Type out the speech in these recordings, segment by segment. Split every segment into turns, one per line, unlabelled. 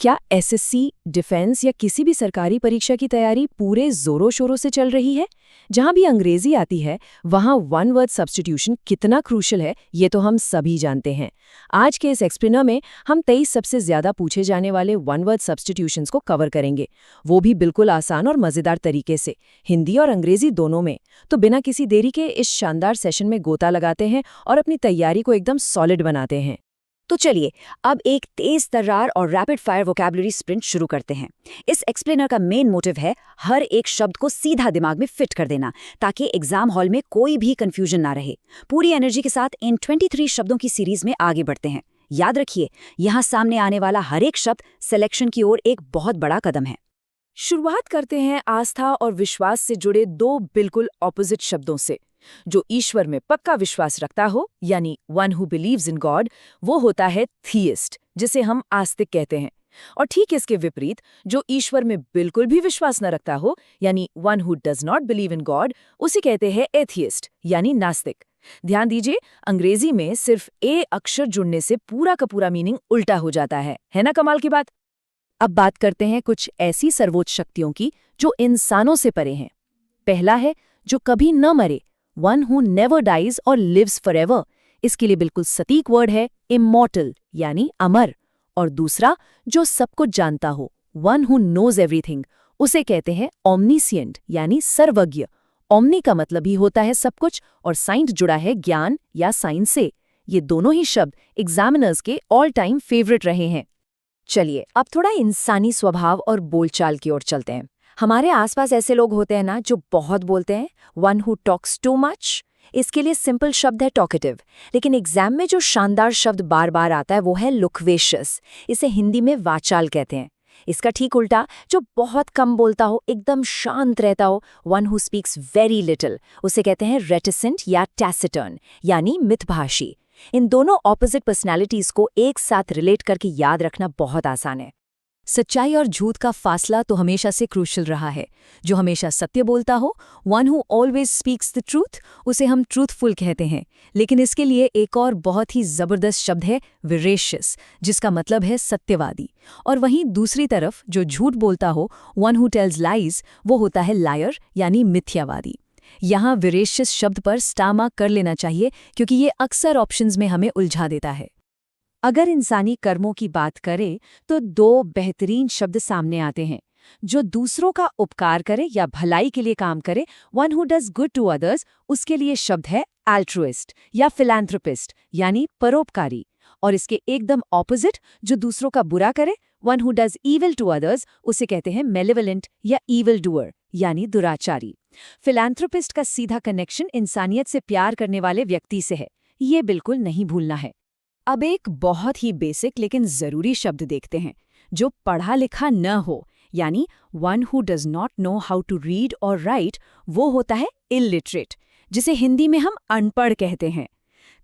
क्या SSC, defence या किसी भी सरकारी परीक्षा की तैयारी पूरे जोरों शोरों से चल रही है? जहां भी अंग्रेजी आती है, वहां वन वर्ड सब्स्टिट्यूशन कितना क्रूशल है, ये तो हम सभी जानते हैं। आज के इस एक्सप्लेनर में हम 23 सबसे ज्यादा पूछे जाने वाले वन वर्ड सब्स्टिट्यूशंस को कवर करेंगे, वो भी बिल्कुल आसान और मजेदार तरीके से, हिंदी और अंग्रेजी दोनों में। तो बिना किसी देरी के इस शानदार सेशन में गोता लगाते हैं और अपनी तैयारी को एकदम सॉलिड बनाते हैं।
तो चलिए अब एक तेज तर्रार और रैपिड फायर वोकैबुलरी स्प्रिंट शुरू करते हैं। इस एक्सप्लेनर का मेन मोटिव है हर एक शब्द को सीधा दिमाग में फिट कर देना, ताकि एग्जाम हॉल में कोई भी कंफ्यूजन ना रहे। पूरी एनर्जी के साथ इन 23 शब्दों की सीरीज में आगे बढ़ते हैं। याद रखिए, यहाँ सामने आने वाला हर एक शब्द सिलेक्शन की ओर एक बहुत बड़ा कदम है।
शुरुआत करते हैं आस्था और विश्वास से जुड़े दो बिल्कुल ऑपोजिट शब्दों से। जो ईश्वर में पक्का विश्वास रखता हो, यानी one who believes in God, वो होता है थीइस्ट, जिसे हम आस्तिक कहते हैं। और ठीक इसके विपरीत, जो ईश्वर में बिल्कुल भी विश्वास न रखता हो, यानी one who does not believe in God, उसे कहते हैं एथियस्ट, यानी नास्तिक। ध्यान दीजिए, अंग्रेजी में सिर्फ ए अक्षर जुड़ने से पूरा का पूरा मीनिंग उल्टा हो जाता है ना कमाल की बात। अब बात करते हैं कुछ ऐसी सर्वोच्च शक्तियों की जो इंसानों से परे हैं। पहला है जो कभी न मरे, वन हु नेवर डाइज और लिव्स फॉरएवर। इसके लिए बिल्कुल सटीक वर्ड है इमॉर्टल, यानी अमर। और दूसरा जो सब कुछ जानता हो, वन हु नोज एवरीथिंग, उसे कहते हैं ओमनीसिएंट, यानी सर्वज्ञ। ओमनी का मतलब ही होता है सब कुछ, और साइंट जुड़ा है ज्ञान या साइंस से। ये दोनों ही शब्द एग्जामिनर्स के ऑल टाइम फेवरेट रहे हैं। चलिए अब थोड़ा इंसानी स्वभाव और बोलचाल की ओर चलते हैं। हमारे आसपास ऐसे लोग होते हैं ना जो बहुत बोलते हैं, one who talks too much. इसके लिए सिंपल शब्द है टॉकेटिव, लेकिन एग्जाम में जो शानदार शब्द बार बार आता है वो है लोक्वेशियस। इसे हिंदी में वाचाल कहते हैं। इसका ठीक उल्टा, जो बहुत कम बोलता हो, एकदम शांत रहता हो, one who speaks very little, उसे कहते हैं रेटिसेंट या टैसिटर्न, यानी मितभाषी। इन दोनों ऑपोजिट पर्सनैलिटीज को एक साथ रिलेट करके याद रखना बहुत आसान है। सच्चाई और झूठ का फासला तो हमेशा से क्रूशल रहा है। जो हमेशा सत्य बोलता हो, one who always speaks the truth, उसे हम ट्रूथफुल कहते हैं। लेकिन इसके लिए एक और बहुत ही जबरदस्त शब्द है विरेशियस, जिसका मतलब है सत्यवादी। और वहीं दूसरी तरफ जो झूठ बोलता हो, वन हु टेल्स लाइज, वो होता है लायर, यानी मिथ्यावादी। यहाँ विरेशियस शब्द पर स्टार मार्क कर लेना चाहिए, क्योंकि ये अक्सर ऑप्शंस में हमें उलझा देता है। अगर इंसानी कर्मों की बात करें तो दो बेहतरीन शब्द सामने आते हैं। जो दूसरों का उपकार करे या भलाई के लिए काम करे, one who does good to others, उसके लिए शब्द है एल्ट्रुइस्ट या फिलैंथ्रोपिस्ट, यानी परोपकारी। और इसके एकदम ऑपोजिट, जो दूसरों का बुरा करे, one who does evil to others, उसे कहते हैं मेलेवलेंट या ईविल डूअर, यानी दुराचारी। फिलैंथ्रोपिस्ट का सीधा कनेक्शन इंसानियत से प्यार करने वाले व्यक्ति से है, ये बिल्कुल नहीं भूलना है। अब एक बहुत ही बेसिक लेकिन जरूरी शब्द देखते हैं, जो पढ़ा लिखा न हो, यानी one who does not know how to read और राइट, वो होता है इलिटरेट, जिसे हिंदी में हम अनपढ़ कहते हैं।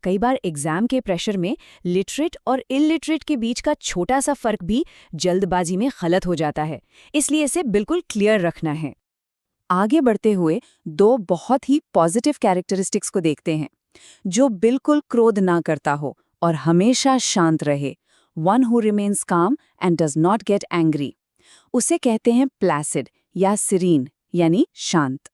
कई बार एग्जाम के प्रेशर में लिटरेट और इलिटरेट के बीच का छोटा सा फर्क भी जल्दबाजी में गलत हो जाता है, इसलिए इसे बिल्कुल क्लियर रखना है। आगे बढ़ते हुए दो बहुत ही पॉजिटिव कैरेक्टरिस्टिक्स को देखते हैं। जो बिल्कुल क्रोध ना करता हो और हमेशा शांत रहे, वन हु रिमेन्स काम and does not get angry, उसे कहते हैं प्लैसिड या सीरीन, यानी शांत।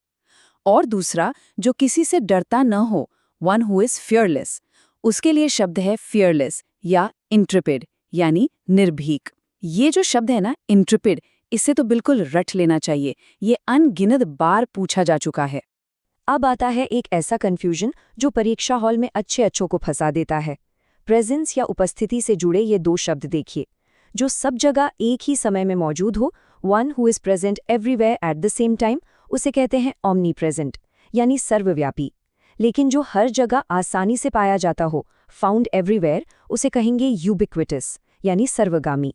और दूसरा, जो किसी से डरता न हो, वन हु इज फियरलेस, उसके लिए शब्द है फियरलेस या इंट्रेपिड, यानी निर्भीक। ये जो शब्द है ना इंट्रेपिड, इसे तो बिल्कुल रट लेना चाहिए, ये अनगिनत बार पूछा जा चुका है। अब आता है एक ऐसा कंफ्यूजन जो परीक्षा हॉल में अच्छों को फंसा देता है। प्रेजेंस या उपस्थिति से जुड़े ये दो शब्द देखिए। जो सब जगह एक ही समय में मौजूद हो, one who is present everywhere at the same time, उसे कहते हैं ओमनी प्रेजेंट, यानी सर्वव्यापी। लेकिन जो हर जगह आसानी से पाया जाता हो, फाउंड एवरीवेयर, उसे कहेंगे यूबिक्विटस, यानी सर्वगामी।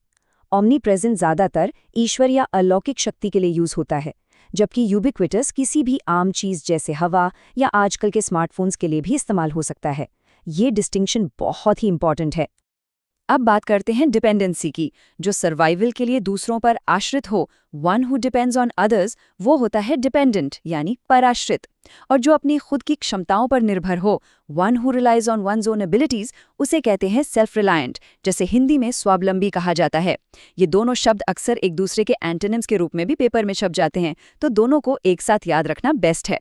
ओमनी प्रेजेंट ज्यादातर ईश्वर या अलौकिक शक्ति के लिए यूज होता है, जबकि यूबिक्विटस किसी भी आम चीज जैसे हवा या आजकल के स्मार्टफोन्स के लिए भी इस्तेमाल हो सकता है। ये डिस्टिंक्शन बहुत ही इंपॉर्टेंट है।
अब बात करते हैं डिपेंडेंसी की। जो सर्वाइवल के लिए दूसरों पर आश्रित हो, one who depends on others, वो होता है डिपेंडेंट यानी पराश्रित। और जो अपनी खुद की क्षमताओं पर निर्भर हो, one who relies on one's own abilities, उसे कहते हैं सेल्फ रिलायंट, जैसे हिंदी में स्वावलंबी कहा जाता है। ये दोनों शब्द अक्सर एक दूसरे के एंटोनिम्स के रूप में भी पेपर में छप जाते हैं, तो दोनों को एक साथ याद रखना बेस्ट है।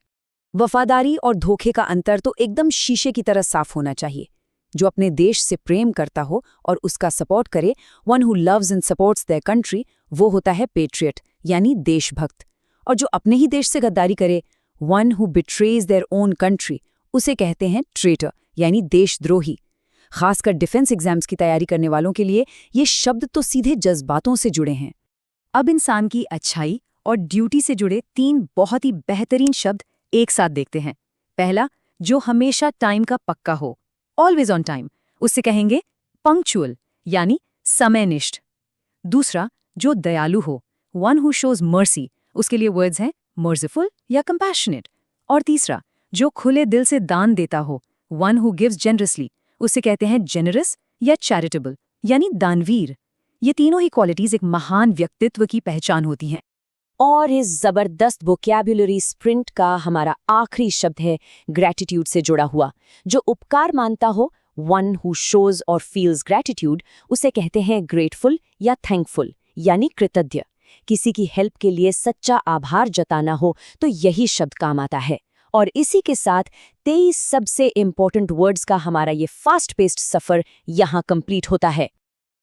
वफादारी और धोखे का अंतर तो एकदम शीशे की तरह साफ होना चाहिए। जो अपने देश से प्रेम करता हो और उसका सपोर्ट करे, one who loves and supports their country, वो होता है पेट्रियट यानी देशभक्त। और जो अपने ही देश से गद्दारी करे, one who betrays their own country, उसे कहते हैं ट्रेटर यानी देशद्रोही। खासकर डिफेंस एग्जाम्स की तैयारी करने वालों के लिए ये शब्द तो सीधे जज्बातों से जुड़े हैं।
अब इंसान की अच्छाई और ड्यूटी से जुड़े 3 बहुत ही बेहतरीन शब्द एक साथ देखते हैं। पहला, जो हमेशा टाइम का पक्का हो, ऑलवेज ऑन टाइम, उससे कहेंगे पंक्चुअल यानी समयनिष्ठ। दूसरा, जो दयालु हो, वन हु शोज मर्सी, उसके लिए वर्ड्स हैं मर्सीफुल या कंपैशनेट। और तीसरा, जो खुले दिल से दान देता हो, वन हु गिव्स जेनरसली, उसे कहते हैं जेनरस या चैरिटेबल यानी दानवीर। ये तीनों ही क्वालिटीज एक महान व्यक्तित्व की पहचान होती हैं।
और इस जबरदस्त वोकैब्युलरी स्प्रिंट का हमारा आखिरी शब्द है ग्रैटिट्यूड से जुड़ा हुआ। जो उपकार मानता हो, वन हु शोज और फील्स ग्रैटिट्यूड, उसे कहते हैं ग्रेटफुल या थैंकफुल यानी कृतज्ञ। किसी की हेल्प के लिए सच्चा आभार जताना हो तो यही शब्द काम आता है। और इसी के साथ 23 सबसे इम्पोर्टेंट वर्ड्स का हमारा ये फास्ट पेस्ड सफर यहाँ कंप्लीट होता है।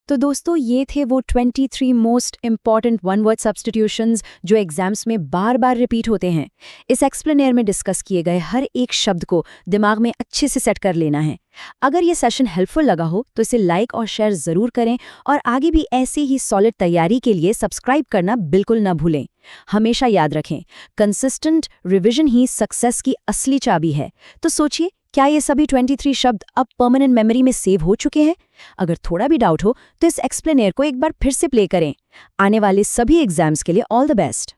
तो दोस्तों, ये थे वो 23 most important one word substitutions जो एग्जाम्स में बार बार रिपीट होते हैं। इस एक्सप्लेनेयर में डिस्कस किए गए हर एक शब्द को दिमाग में अच्छे से सेट कर लेना है। अगर ये सेशन हेल्पफुल लगा हो तो इसे लाइक और शेयर ज़रूर करें, और आगे भी ऐसे ही सॉलिड तैयारी के लिए सब्सक्राइब करना बिल्कुल न भूलें। हमेशा याद रखें, कंसिस्टेंट रिविजन ही सक्सेस की असली चाबी है। तो सोचिए, क्या ये सभी 23 शब्द अब परमानेंट मेमोरी में सेव हो चुके हैं? अगर थोड़ा भी डाउट हो तो इस एक्सप्लेनेयर को एक बार फिर से प्ले करें। आने वाले सभी एग्जाम्स के लिए ऑल द बेस्ट।